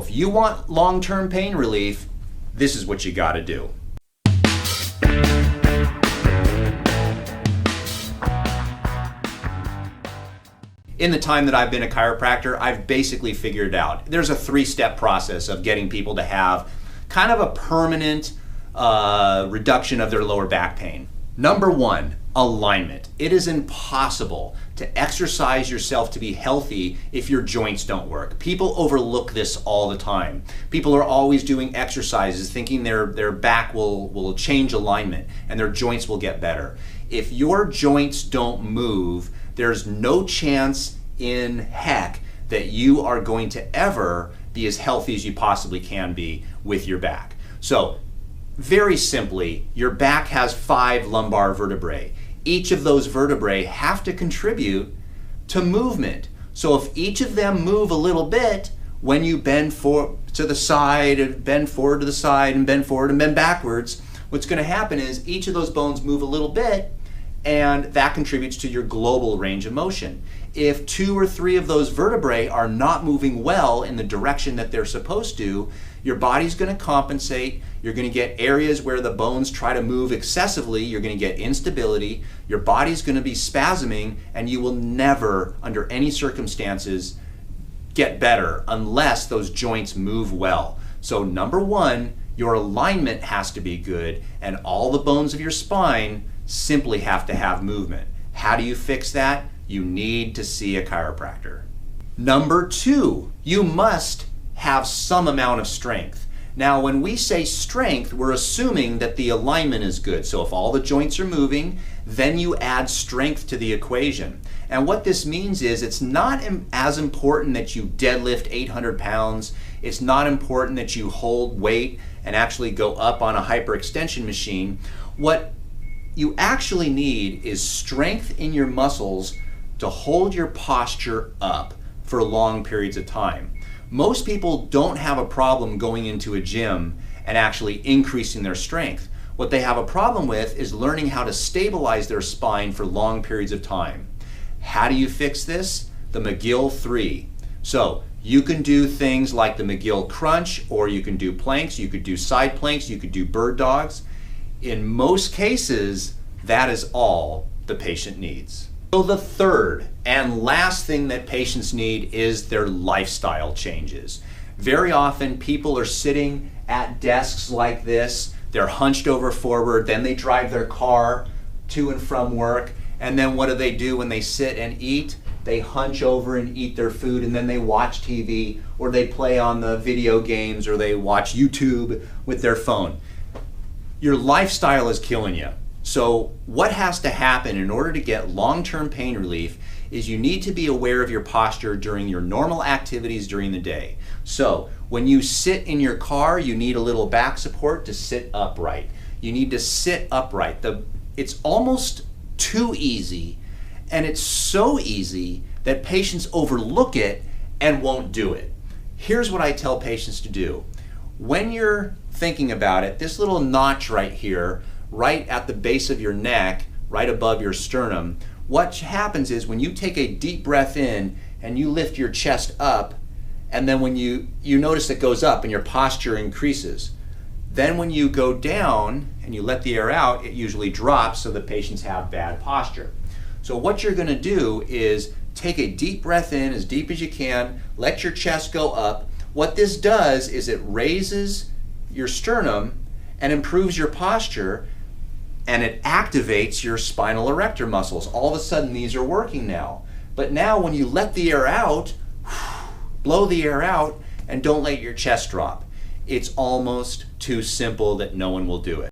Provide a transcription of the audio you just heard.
If you want long-term pain relief, this is what you gotta do. In the time that I've been a chiropractor, I've basically figured it out. There's a 3-step process of getting people to have kind of a permanent reduction of their lower back pain. Number 1, alignment. It is impossible to exercise yourself to be healthy if your joints don't work. People overlook this all the time. People are always doing exercises thinking their back will change alignment and their joints will get better. If your joints don't move, there's no chance in heck that you are going to ever be as healthy as you possibly can be with your back. So, very simply, your back has 5 lumbar vertebrae. Each of those vertebrae have to contribute to movement. So if each of them move a little bit, when you bend to the side, and bend forward to the side, and bend forward and bend backwards, what's going to happen is each of those bones move a little bit, and that contributes to your global range of motion. If 2 or 3 of those vertebrae are not moving well in the direction that they're supposed to, your body's going to compensate. You're going to get areas where the bones try to move excessively. You're going to get instability. Your body's going to be spasming, and you will never, under any circumstances, get better unless those joints move well. So number 1, your alignment has to be good, and all the bones of your spine simply have to have movement. How do you fix that? You need to see a chiropractor. Number 2, you must have some amount of strength. Now, when we say strength, we're assuming that the alignment is good. So if all the joints are moving, then you add strength to the equation. And what this means is it's not as important that you deadlift 800 pounds. It's not important that you hold weight and actually go up on a hyperextension machine. What you actually need is strength in your muscles to hold your posture up for long periods of time. Most people don't have a problem going into a gym and actually increasing their strength. What they have a problem with is learning how to stabilize their spine for long periods of time. How do you fix this? The McGill 3. So you can do things like the McGill crunch, or you can do planks, you could do side planks, you could do bird dogs. In most cases, that is all the patient needs. So the third and last thing that patients need is their lifestyle changes. Very often people are sitting at desks like this, they're hunched over forward, then they drive their car to and from work, and then what do when they sit and eat? They hunch over and eat their food, and then they watch TV, or they play on the video games, or they watch YouTube with their phone. Your lifestyle is killing you. So what has to happen in order to get long-term pain relief is you need to be aware of your posture during your normal activities during the day. So when you sit in your car, you need a little back support to sit upright. You need to sit upright. It's almost too easy, and it's so easy that patients overlook it and won't do it. Here's what I tell patients to do. When you're thinking about it, this little notch right here, right at the base of your neck, right above your sternum, what happens is when you take a deep breath in and you lift your chest up, and then when you notice it goes up and your posture increases. Then when you go down and you let the air out, it usually drops, so the patients have bad posture. So what you're going to do is take a deep breath in, as deep as you can, let your chest go up. What this does is it raises your sternum and improves your posture, and it activates your spinal erector muscles. All of a sudden these are working now. But now when you let the air out, blow the air out, and don't let your chest drop. It's almost too simple that no one will do it.